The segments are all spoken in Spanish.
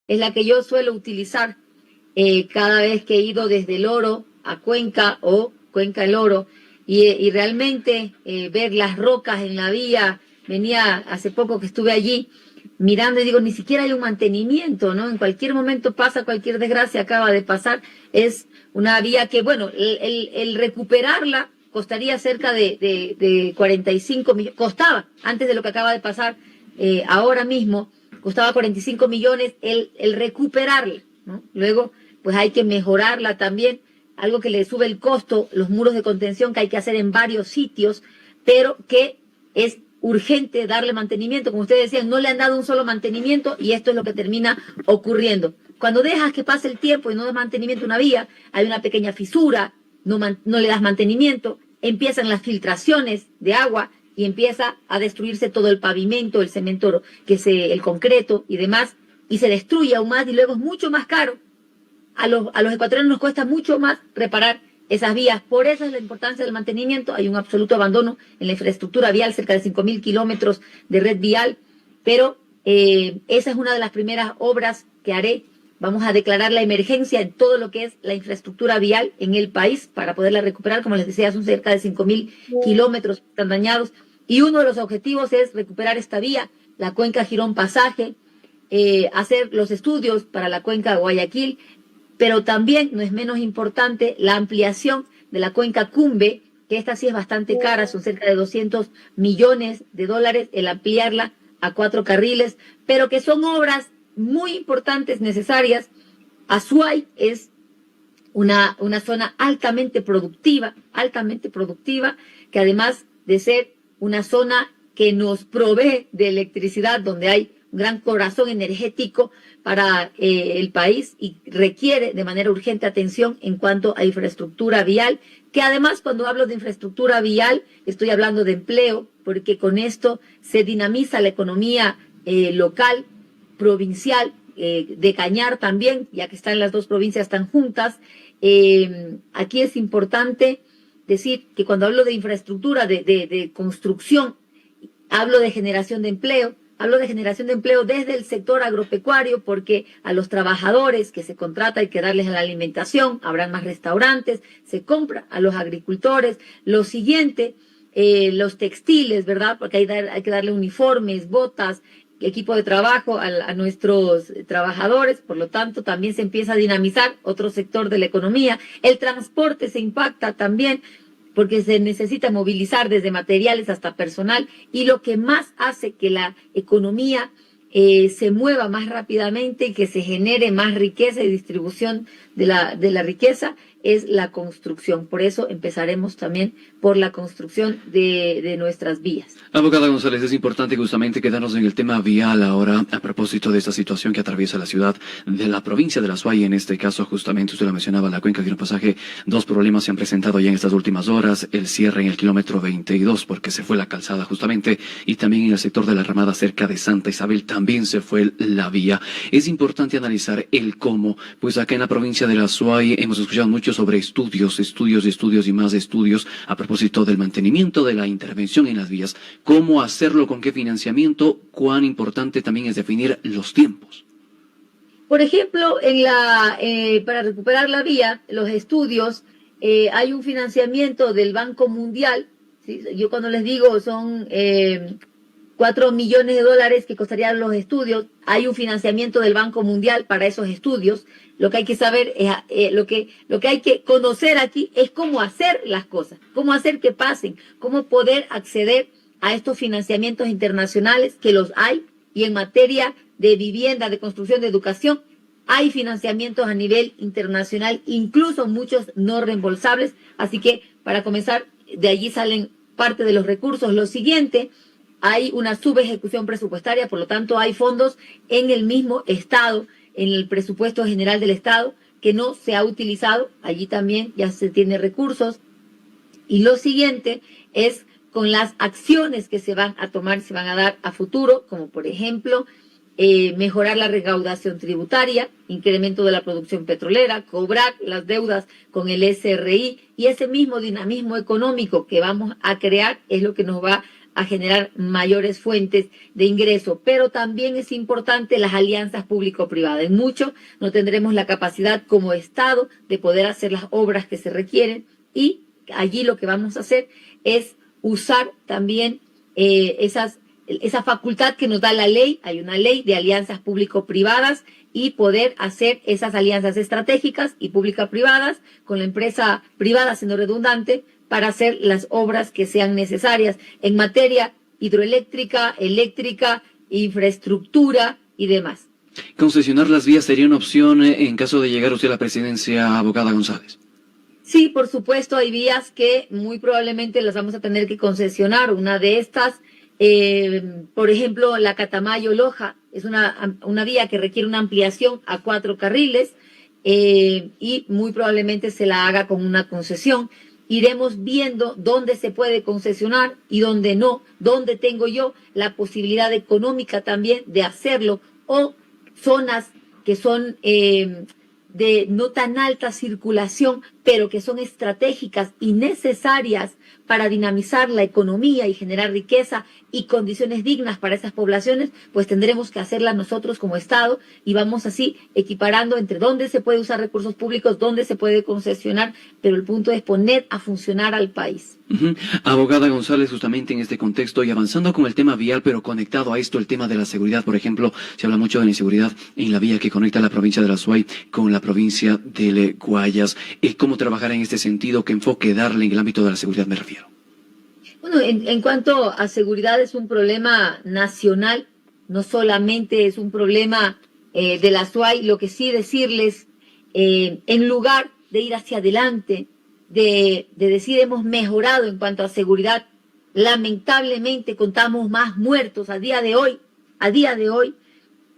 es la que yo suelo utilizar cada vez que he ido desde El Oro a Cuenca o Cuenca El Oro, y realmente ver las rocas en la vía. Venía hace poco que estuve allí mirando y digo, ni siquiera hay un mantenimiento, ¿no? En cualquier momento pasa cualquier desgracia, acaba de pasar. Es una vía que, bueno, el recuperarla costaría cerca de 45 millones, costaba, antes de lo que acaba de pasar, ahora mismo, costaba 45 millones el recuperarla, ¿no? Luego, pues hay que mejorarla también, algo que le sube el costo, los muros de contención que hay que hacer en varios sitios, pero que es urgente darle mantenimiento. Como ustedes decían, no le han dado un solo mantenimiento y esto es lo que termina ocurriendo. Cuando dejas que pase el tiempo y no das mantenimiento a una vía, hay una pequeña fisura, no le das mantenimiento, empiezan las filtraciones de agua y empieza a destruirse todo el pavimento, el cemento, el concreto y demás, y se destruye aún más y luego es mucho más caro. A los ecuatorianos nos cuesta mucho más reparar esas vías. Por eso es la importancia del mantenimiento. Hay un absoluto abandono en la infraestructura vial, cerca de 5.000 kilómetros de red vial, pero esa es una de las primeras obras que haré. Vamos a declarar la emergencia en todo lo que es la infraestructura vial en el país para poderla recuperar. Como les decía, son cerca de 5.000 kilómetros tan dañados. Y uno de los objetivos es recuperar esta vía, la cuenca Girón Pasaje, hacer los estudios para la cuenca Guayaquil, pero también, no es menos importante, la ampliación de la cuenca Cumbe, que esta sí es bastante cara, son cerca de 200 millones de dólares, el ampliarla a 4 carriles, pero que son obras muy importantes, necesarias. Azuay es una zona altamente productiva, que además de ser una zona que nos provee de electricidad, donde hay un gran corazón energético para el país y requiere de manera urgente atención en cuanto a infraestructura vial, que además cuando hablo de infraestructura vial estoy hablando de empleo, porque con esto se dinamiza la economía local, provincial, de Cañar también, ya que están las dos provincias tan juntas. Aquí es importante decir que cuando hablo de infraestructura, de construcción, hablo de generación de empleo. Hablo de generación de empleo desde el sector agropecuario, porque a los trabajadores que se contrata hay que darles la alimentación, habrán más restaurantes, se compra a los agricultores. Lo siguiente, los textiles, ¿verdad? Porque hay que darle uniformes, botas, equipo de trabajo a nuestros trabajadores. Por lo tanto, también se empieza a dinamizar otro sector de la economía. El transporte se impacta también, porque se necesita movilizar desde materiales hasta personal, y lo que más hace que la economía se mueva más rápidamente y que se genere más riqueza y distribución de la riqueza es la construcción. Por eso empezaremos también por la construcción de nuestras vías. Abogada González, es importante justamente quedarnos en el tema vial ahora, a propósito de esta situación que atraviesa la ciudad de la provincia de La Suay. En este caso, justamente usted lo mencionaba, la cuenca Girón Pasaje. Dos problemas se han presentado ya en estas últimas horas: el cierre en el kilómetro 22, porque se fue la calzada justamente, y también en el sector de la Ramada cerca de Santa Isabel también se fue la vía. Es importante analizar el cómo, pues acá en la provincia de La Suay hemos escuchado mucho sobre estudios y más estudios a propósito del mantenimiento de la intervención en las vías. ¿Cómo hacerlo? ¿Con qué financiamiento? ¿Cuán importante también es definir los tiempos? Por ejemplo, para recuperar la vía, los estudios, hay un financiamiento del Banco Mundial, ¿sí? Yo cuando les digo son 4 millones de dólares que costarían los estudios, hay un financiamiento del Banco Mundial para esos estudios. Lo que hay que saber es, lo que hay que conocer aquí es cómo hacer las cosas, cómo hacer que pasen, cómo poder acceder a estos financiamientos internacionales, que los hay, y en materia de vivienda, de construcción, de educación, hay financiamientos a nivel internacional, incluso muchos no reembolsables. Así que, para comenzar, de allí salen parte de los recursos. Lo siguiente, hay una subejecución presupuestaria, por lo tanto hay fondos en el mismo Estado, en el presupuesto general del Estado, que no se ha utilizado. Allí también ya se tiene recursos. Y lo siguiente es con las acciones que se van a tomar, se van a dar a futuro, como por ejemplo mejorar la recaudación tributaria, incremento de la producción petrolera, cobrar las deudas con el SRI, y ese mismo dinamismo económico que vamos a crear es lo que nos va a generar mayores fuentes de ingreso, pero también es importante las alianzas público-privadas. En mucho no tendremos la capacidad como Estado de poder hacer las obras que se requieren y allí lo que vamos a hacer es usar también esa facultad que nos da la ley. Hay una ley de alianzas público-privadas y poder hacer esas alianzas estratégicas y público-privadas con la empresa privada, siendo redundante, para hacer las obras que sean necesarias en materia hidroeléctrica, eléctrica, infraestructura y demás. ¿Concesionar las vías sería una opción en caso de llegar usted a la presidencia, abogada González? Sí, por supuesto, hay vías que muy probablemente las vamos a tener que concesionar. Una de estas, por ejemplo, la Catamayo-Loja, es una vía que requiere una ampliación a 4 carriles y muy probablemente se la haga con una concesión. Iremos viendo dónde se puede concesionar y dónde no, dónde tengo yo la posibilidad económica también de hacerlo, o zonas que son de no tan alta circulación, pero que son estratégicas y necesarias para dinamizar la economía y generar riqueza y condiciones dignas para esas poblaciones, pues tendremos que hacerlas nosotros como Estado y vamos así equiparando entre dónde se puede usar recursos públicos, dónde se puede concesionar, pero el punto es poner a funcionar al país. Abogada González, justamente en este contexto y avanzando con el tema vial, pero conectado a esto el tema de la seguridad, por ejemplo, se habla mucho de la inseguridad en la vía que conecta la provincia de la Azuay con la provincia de Guayas. ¿Cómo trabajar en este sentido? ¿Qué enfoque darle en el ámbito de la seguridad me refiero? Bueno, en cuanto a seguridad es un problema nacional, no solamente es un problema de la Azuay, lo que sí decirles, en lugar de ir hacia adelante, de decir hemos mejorado en cuanto a seguridad, lamentablemente contamos más muertos a día de hoy,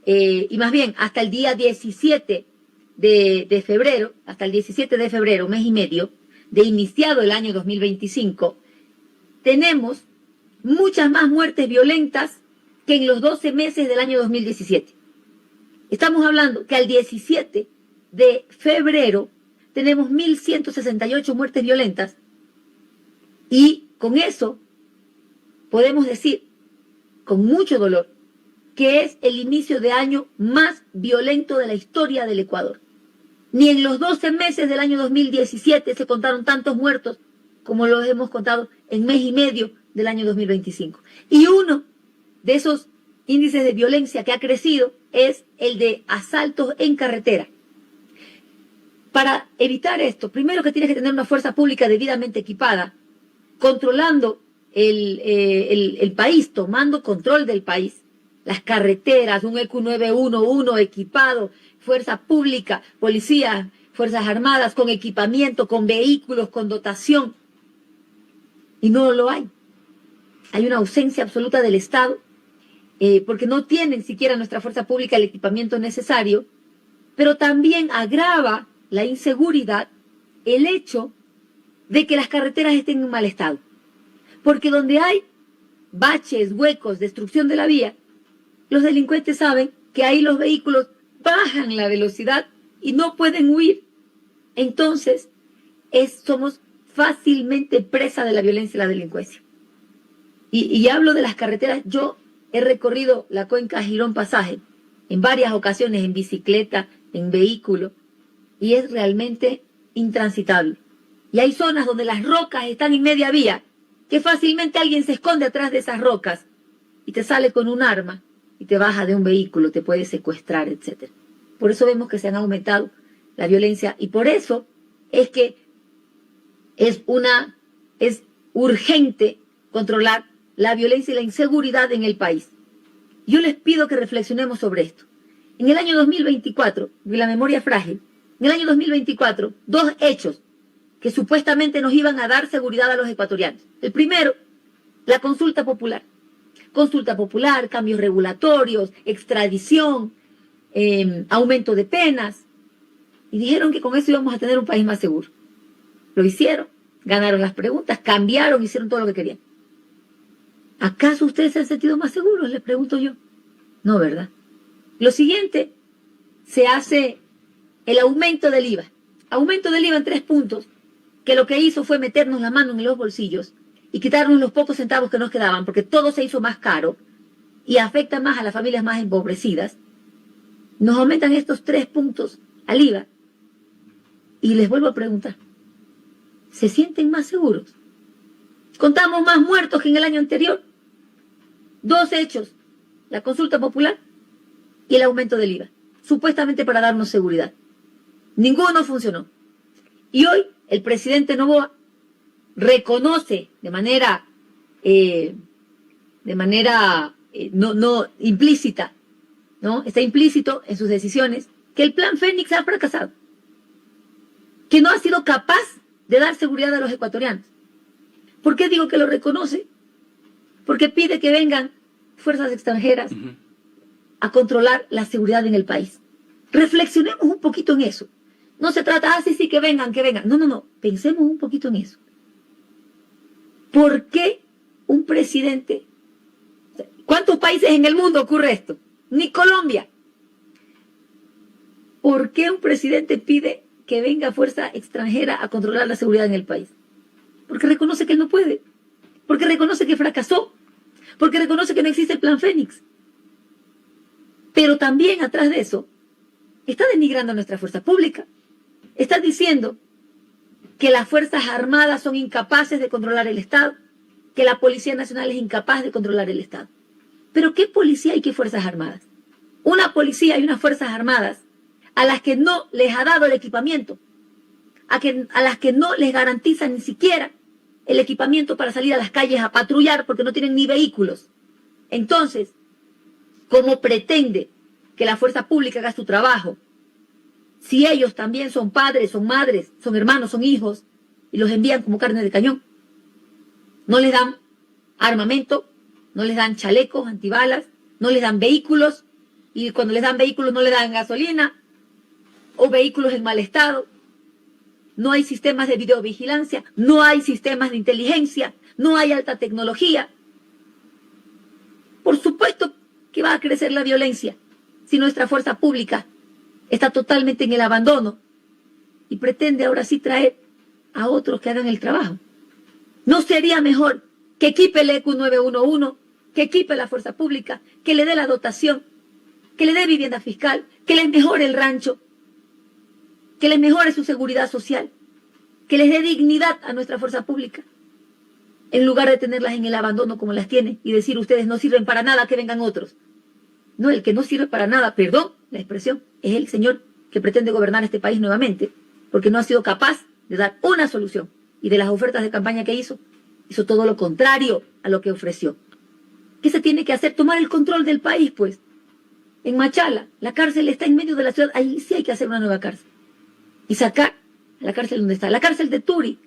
y más bien hasta el día 17 de febrero, hasta el 17 de febrero, mes y medio, de iniciado el año 2025, tenemos muchas más muertes violentas que en los 12 meses del año 2017. Estamos hablando que al 17 de febrero tenemos 1.168 muertes violentas y con eso podemos decir, con mucho dolor, que es el inicio de año más violento de la historia del Ecuador. Ni en los 12 meses del año 2017 se contaron tantos muertos como los hemos contado en mes y medio del año 2025. Y uno de esos índices de violencia que ha crecido es el de asaltos en carretera. Para evitar esto, primero que tienes que tener una fuerza pública debidamente equipada, controlando el país, tomando control del país, las carreteras, un EQ911 equipado, fuerza pública, policía, fuerzas armadas, con equipamiento, con vehículos, con dotación. Y no lo hay. Hay una ausencia absoluta del Estado, porque no tienen siquiera nuestra fuerza pública el equipamiento necesario, pero también agrava la inseguridad el hecho de que las carreteras estén en mal estado. Porque donde hay baches, huecos, destrucción de la vía, los delincuentes saben que ahí los vehículos bajan la velocidad y no pueden huir. Entonces, somos fácilmente presa de la violencia y la delincuencia. Y hablo de las carreteras. Yo he recorrido la cuenca Girón-Pasaje en varias ocasiones en bicicleta, en vehículo, y es realmente intransitable. Y hay zonas donde las rocas están en media vía, que fácilmente alguien se esconde atrás de esas rocas y te sale con un arma y te baja de un vehículo, te puede secuestrar, etc. Por eso vemos que se han aumentado la violencia y por eso es que es urgente controlar la violencia y la inseguridad en el país. Yo les pido que reflexionemos sobre esto. En el año 2024, de la memoria frágil, en el año 2024, 2 hechos que supuestamente nos iban a dar seguridad a los ecuatorianos. El primero, la consulta popular. Consulta popular, cambios regulatorios, extradición, aumento de penas. Y dijeron que con eso íbamos a tener un país más seguro. Lo hicieron, ganaron las preguntas, cambiaron, hicieron todo lo que querían. ¿Acaso ustedes se han sentido más seguros? Les pregunto yo. No, ¿verdad? Lo siguiente, se hace el aumento del IVA. Aumento del IVA en 3 puntos, que lo que hizo fue meternos la mano en los bolsillos y quitarnos los pocos centavos que nos quedaban, porque todo se hizo más caro y afecta más a las familias más empobrecidas, nos aumentan estos 3 puntos al IVA. Y les vuelvo a preguntar, ¿se sienten más seguros? Contamos más muertos que en el año anterior. 2 hechos, la consulta popular y el aumento del IVA, supuestamente para darnos seguridad. Ninguno funcionó. Y hoy el presidente Noboa reconoce de manera no implícita, ¿no? Está implícito en sus decisiones que el plan Fénix ha fracasado, que no ha sido capaz de dar seguridad a los ecuatorianos. ¿Por qué digo que lo reconoce? Porque pide que vengan fuerzas extranjeras a controlar la seguridad en el país. Reflexionemos un poquito en eso. No se trata, sí, que vengan. No. Pensemos un poquito en eso. ¿Por qué un presidente? ¿Cuántos países en el mundo ocurre esto? Ni Colombia. ¿Por qué un presidente pide que venga fuerza extranjera a controlar la seguridad en el país? Porque reconoce que él no puede. Porque reconoce que fracasó. Porque reconoce que no existe el plan Fénix. Pero también atrás de eso está denigrando a nuestra fuerza pública. Está diciendo que las Fuerzas Armadas son incapaces de controlar el Estado, que la Policía Nacional es incapaz de controlar el Estado. ¿Pero qué policía y qué Fuerzas Armadas? Una policía y unas Fuerzas Armadas a las que no les ha dado el equipamiento, a las que no les garantizan ni siquiera el equipamiento para salir a las calles a patrullar porque no tienen ni vehículos. Entonces, ¿cómo pretende que la fuerza pública haga su trabajo si ellos también son padres, son madres, son hermanos, son hijos y los envían como carne de cañón? No les dan armamento, no les dan chalecos antibalas, no les dan vehículos, y cuando les dan vehículos no les dan gasolina o vehículos en mal estado. No hay sistemas de videovigilancia, no hay sistemas de inteligencia, no hay alta tecnología. Por supuesto que va a crecer la violencia si nuestra fuerza pública está totalmente en el abandono y pretende ahora sí traer a otros que hagan el trabajo. ¿No sería mejor que equipe el ECU 911, que equipe la fuerza pública, que le dé la dotación, que le dé vivienda fiscal, que les mejore el rancho, que les mejore su seguridad social, que les dé dignidad a nuestra fuerza pública, en lugar de tenerlas en el abandono como las tiene y decir ustedes no sirven para nada, que vengan otros? No, el que no sirve para nada, perdón la expresión, es el señor que pretende gobernar este país nuevamente, porque no ha sido capaz de dar una solución. Y de las ofertas de campaña que hizo todo lo contrario a lo que ofreció. ¿Qué se tiene que hacer? Tomar el control del país, pues. En Machala, la cárcel está en medio de la ciudad, ahí sí hay que hacer una nueva cárcel. Y sacar la cárcel donde está, la cárcel de Turi.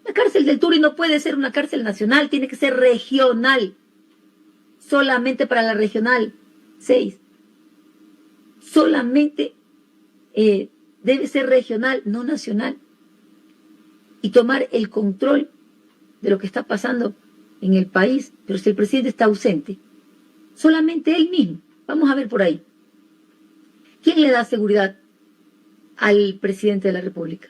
La cárcel del Turi no puede ser una cárcel nacional, tiene que ser regional. Solamente para la regional 6. Solamente debe ser regional, no nacional. Y tomar el control de lo que está pasando en el país. Pero si el presidente está ausente, solamente él mismo. Vamos a ver por ahí. ¿Quién le da seguridad al presidente de la República?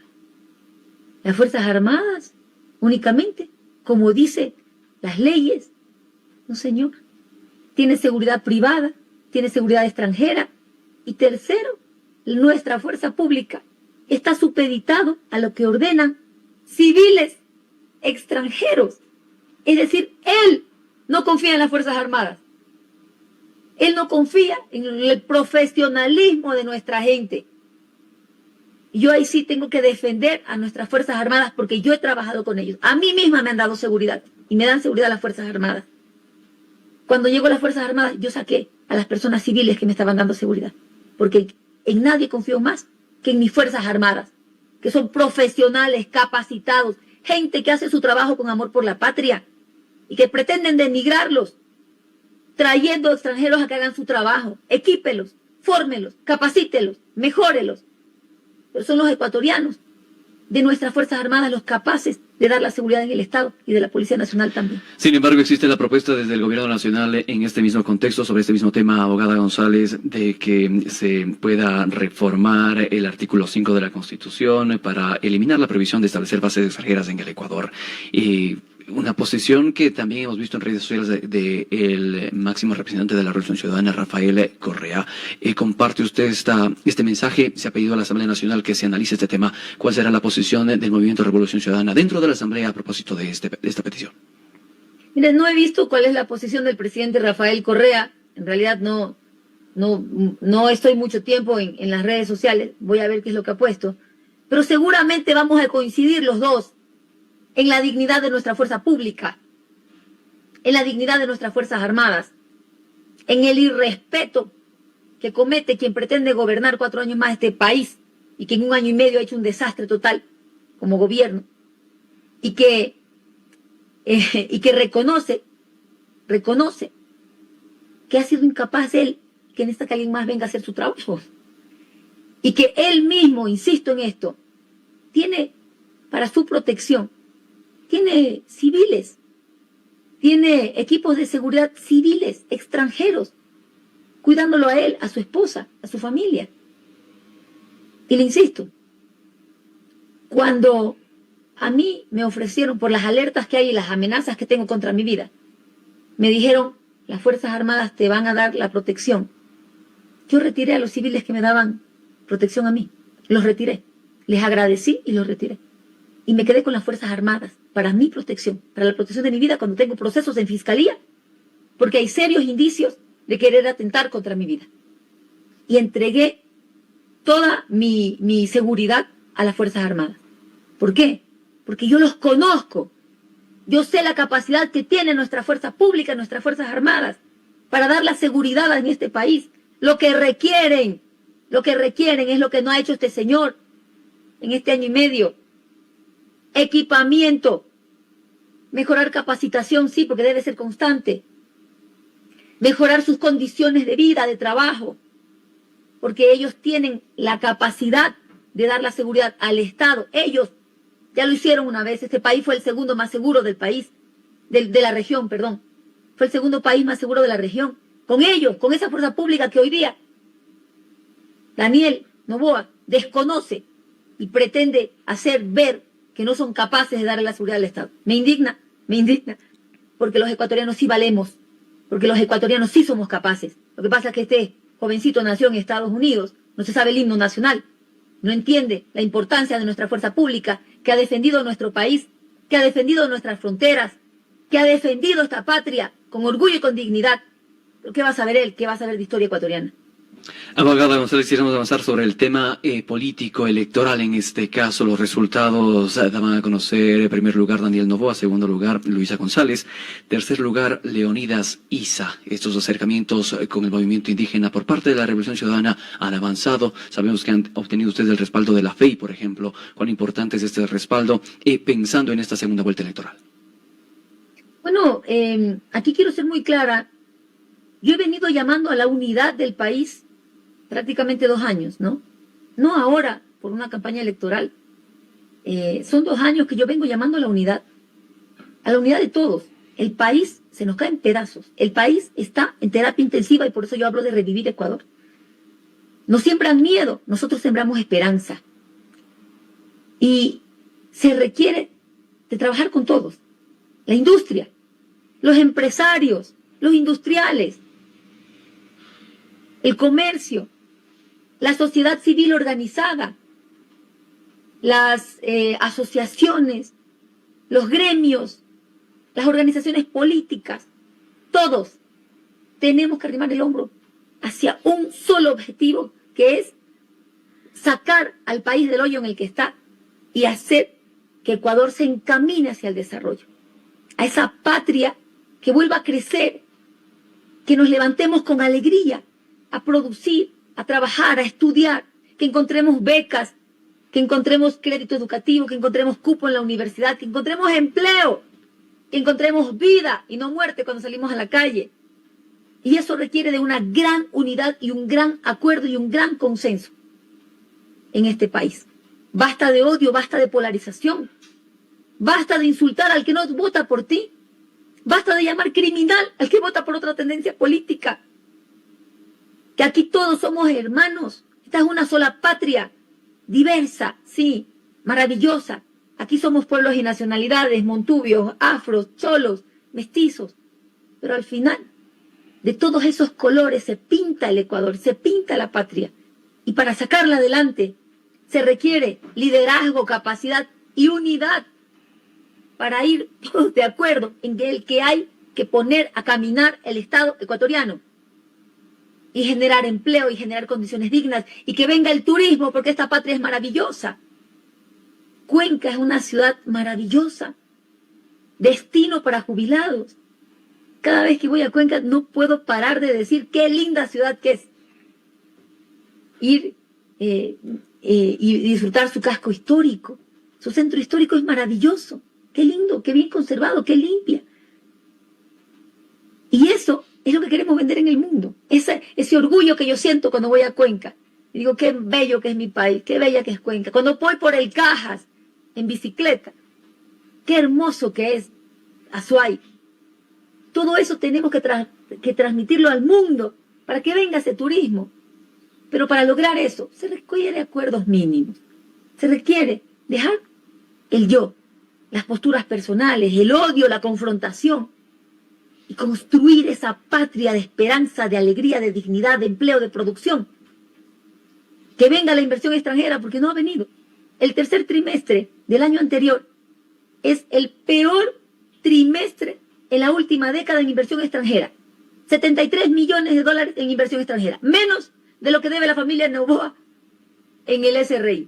¿Las Fuerzas Armadas? Únicamente, como dice las leyes. No, señor. Tiene seguridad privada, tiene seguridad extranjera. Y tercero, nuestra fuerza pública está supeditado a lo que ordenan civiles extranjeros. Es decir, él no confía en las Fuerzas Armadas. Él no confía en el profesionalismo de nuestra gente. Y yo ahí sí tengo que defender a nuestras Fuerzas Armadas porque yo he trabajado con ellos. A mí misma me han dado seguridad y me dan seguridad las Fuerzas Armadas. Cuando llegó a las Fuerzas Armadas, yo saqué a las personas civiles que me estaban dando seguridad. Porque en nadie confío más que en mis Fuerzas Armadas, que son profesionales, capacitados, gente que hace su trabajo con amor por la patria y que pretenden denigrarlos, trayendo extranjeros a que hagan su trabajo. Equípelos, fórmelos, capacítelos, mejórelos. Pero son los ecuatorianos de nuestras Fuerzas Armadas los capaces de dar la seguridad en el Estado y de la Policía Nacional también. Sin embargo, existe la propuesta desde el Gobierno Nacional en este mismo contexto, sobre este mismo tema, abogada González, de que se pueda reformar el artículo 5 de la Constitución para eliminar la prohibición de establecer bases extranjeras en el Ecuador. Y una posición que también hemos visto en redes sociales de el máximo representante de la Revolución Ciudadana, Rafael Correa. ¿Comparte usted este mensaje? Se ha pedido a la Asamblea Nacional que se analice este tema. ¿Cuál será la posición del Movimiento Revolución Ciudadana dentro de la Asamblea a propósito de esta petición? Mire, no he visto cuál es la posición del presidente Rafael Correa. En realidad no estoy mucho tiempo en las redes sociales. Voy a ver qué es lo que ha puesto. Pero seguramente vamos a coincidir los dos en la dignidad de nuestra fuerza pública, en la dignidad de nuestras Fuerzas Armadas, en el irrespeto que comete quien pretende gobernar 4 años más este país y que en 1 año y medio ha hecho un desastre total como gobierno y que reconoce que ha sido incapaz él, que necesita que alguien más venga a hacer su trabajo y que él mismo, insisto en esto, tiene para su protección, tiene civiles, tiene equipos de seguridad civiles, extranjeros, cuidándolo a él, a su esposa, a su familia. Y le insisto, cuando a mí me ofrecieron, por las alertas que hay y las amenazas que tengo contra mi vida, me dijeron, las Fuerzas Armadas te van a dar la protección. Yo retiré a los civiles que me daban protección a mí, los retiré, les agradecí y los retiré. Y me quedé con las Fuerzas Armadas para mi protección, para la protección de mi vida cuando tengo procesos en fiscalía, porque hay serios indicios de querer atentar contra mi vida. Y entregué toda mi seguridad a las Fuerzas Armadas. ¿Por qué? Porque yo los conozco. Yo sé la capacidad que tiene nuestra fuerza pública, nuestras Fuerzas Armadas, para dar la seguridad en este país. Lo que requieren es lo que no ha hecho este señor en este año y medio. Equipamiento, mejorar capacitación, sí, porque debe ser constante. Mejorar sus condiciones de vida, de trabajo, porque ellos tienen la capacidad de dar la seguridad al Estado. Ellos ya lo hicieron una vez. Este país fue el segundo más seguro del país, de la región, perdón. Fue el segundo país más seguro de la región. Con ellos, con esa fuerza pública que hoy día Daniel Noboa desconoce y pretende hacer ver que no son capaces de darle la seguridad al Estado. Me indigna, porque los ecuatorianos sí valemos, porque los ecuatorianos sí somos capaces. Lo que pasa es que este jovencito nació en Estados Unidos, no se sabe el himno nacional, no entiende la importancia de nuestra fuerza pública, que ha defendido nuestro país, que ha defendido nuestras fronteras, que ha defendido esta patria con orgullo y con dignidad. ¿Pero qué va a saber él? ¿Qué va a saber de historia ecuatoriana? Abogada González, quisiéramos avanzar sobre el tema político, electoral. En este caso, los resultados daban a conocer, en primer lugar, Daniel Noboa, segundo lugar, Luisa González, tercer lugar, Leonidas Issa. Estos acercamientos con el movimiento indígena por parte de la Revolución Ciudadana han avanzado. Sabemos que han obtenido ustedes el respaldo de la FEI, por ejemplo. ¿Cuán importante es este respaldo pensando en esta segunda vuelta electoral? Bueno, aquí quiero ser muy clara. Yo he venido llamando a la unidad del país prácticamente 2 años, ¿no? No ahora, por una campaña electoral. Son 2 años que yo vengo llamando a la unidad de todos. El país se nos cae en pedazos. El país está en terapia intensiva y por eso yo hablo de revivir Ecuador. Nos siembran miedo, nosotros sembramos esperanza. Y se requiere de trabajar con todos. La industria, los empresarios, los industriales, el comercio, la sociedad civil organizada, las asociaciones, los gremios, las organizaciones políticas, todos tenemos que arrimar el hombro hacia un solo objetivo, que es sacar al país del hoyo en el que está y hacer que Ecuador se encamine hacia el desarrollo, a esa patria que vuelva a crecer, que nos levantemos con alegría a producir, a trabajar, a estudiar, que encontremos becas, que encontremos crédito educativo, que encontremos cupo en la universidad, que encontremos empleo, que encontremos vida y no muerte cuando salimos a la calle. Y eso requiere de una gran unidad y un gran acuerdo y un gran consenso en este país. Basta de odio, basta de polarización, basta de insultar al que no vota por ti, basta de llamar criminal al que vota por otra tendencia política. Que aquí todos somos hermanos. Esta es una sola patria, diversa, sí, maravillosa. Aquí somos pueblos y nacionalidades, montubios, afros, cholos, mestizos. Pero al final, de todos esos colores se pinta el Ecuador, se pinta la patria. Y para sacarla adelante se requiere liderazgo, capacidad y unidad para ir todos de acuerdo en que hay que poner a caminar el Estado ecuatoriano y generar empleo y generar condiciones dignas y que venga el turismo porque esta patria es maravillosa. Cuenca es una ciudad maravillosa, destino para jubilados. Cada vez que voy a Cuenca no puedo parar de decir qué linda ciudad que es. Ir y disfrutar su casco histórico. Su centro histórico es maravilloso. Qué lindo, qué bien conservado, qué limpia. Y eso es lo que queremos vender en el mundo. Ese orgullo que yo siento cuando voy a Cuenca. Y digo, qué bello que es mi país, qué bella que es Cuenca. Cuando voy por el Cajas en bicicleta, qué hermoso que es Azuay. Todo eso tenemos que transmitirlo al mundo para que venga ese turismo. Pero para lograr eso se requiere acuerdos mínimos. Se requiere dejar el yo, las posturas personales, el odio, la confrontación y construir esa patria de esperanza, de alegría, de dignidad, de empleo, de producción. Que venga la inversión extranjera porque no ha venido. El tercer trimestre del año anterior es el peor trimestre en la última década en inversión extranjera. 73 millones de dólares en inversión extranjera. Menos de lo que debe la familia Noboa en el SRI.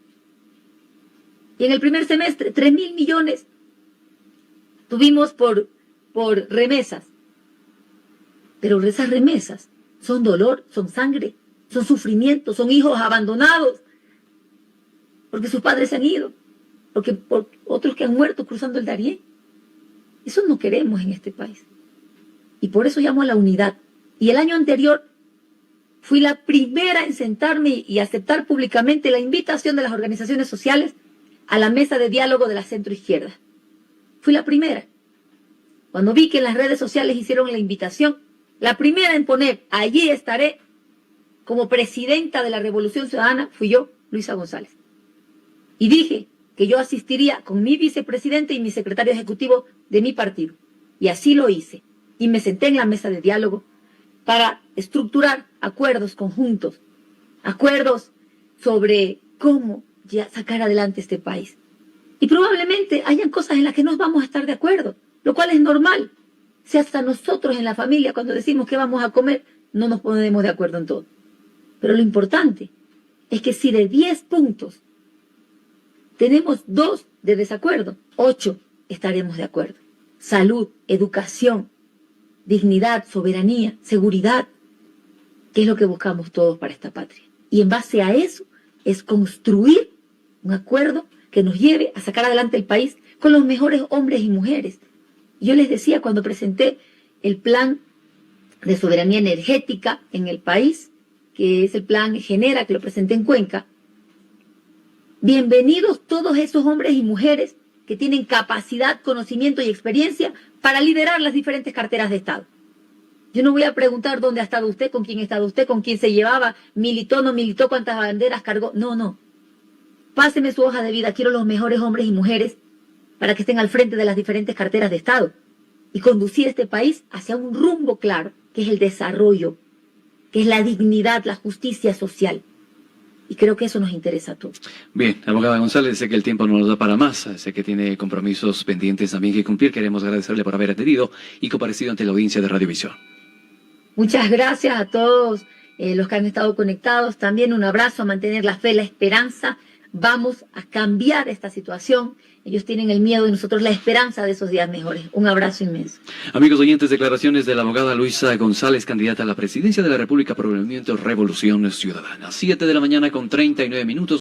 Y en el primer semestre, 3.000 millones tuvimos por remesas. Pero esas remesas son dolor, son sangre, son sufrimiento, son hijos abandonados. Porque sus padres se han ido. Porque por otros que han muerto cruzando el Darién. Eso no queremos en este país. Y por eso llamo a la unidad. Y el año anterior fui la primera en sentarme y aceptar públicamente la invitación de las organizaciones sociales a la mesa de diálogo de la centroizquierda. Fui la primera. Cuando vi que en las redes sociales hicieron la invitación, la primera en poner, allí estaré, como presidenta de la Revolución Ciudadana, fui yo, Luisa González. Y dije que yo asistiría con mi vicepresidente y mi secretario ejecutivo de mi partido. Y así lo hice. Y me senté en la mesa de diálogo para estructurar acuerdos conjuntos, acuerdos sobre cómo ya sacar adelante este país. Y probablemente hayan cosas en las que no vamos a estar de acuerdo, lo cual es normal. Si hasta nosotros en la familia, cuando decimos qué vamos a comer, no nos ponemos de acuerdo en todo. Pero lo importante es que si de 10 puntos tenemos 2 de desacuerdo, 8 estaremos de acuerdo. Salud, educación, dignidad, soberanía, seguridad, que es lo que buscamos todos para esta patria. Y en base a eso es construir un acuerdo que nos lleve a sacar adelante el país con los mejores hombres y mujeres. Yo les decía cuando presenté el plan de soberanía energética en el país, que es el plan Genera, que lo presenté en Cuenca, bienvenidos todos esos hombres y mujeres que tienen capacidad, conocimiento y experiencia para liderar las diferentes carteras de Estado. Yo no voy a preguntar dónde ha estado usted, con quién ha estado usted, con quién se llevaba, militó, no militó, cuántas banderas cargó. No. Páseme su hoja de vida. Quiero los mejores hombres y mujeres para que estén al frente de las diferentes carteras de Estado y conducir este país hacia un rumbo claro, que es el desarrollo, que es la dignidad, la justicia social. Y creo que eso nos interesa a todos. Bien, abogada González, sé que el tiempo no nos da para más, sé que tiene compromisos pendientes también que cumplir. Queremos agradecerle por haber atendido y comparecido ante la audiencia de Radiovisión. Muchas gracias a todos los que han estado conectados. También un abrazo, a mantener la fe, la esperanza. Vamos a cambiar esta situación. Ellos tienen el miedo y nosotros la esperanza de esos días mejores. Un abrazo inmenso. Amigos oyentes, declaraciones de la abogada Luisa González, candidata a la presidencia de la República por el Movimiento Revolución Ciudadana. 7 de la mañana con 39 minutos.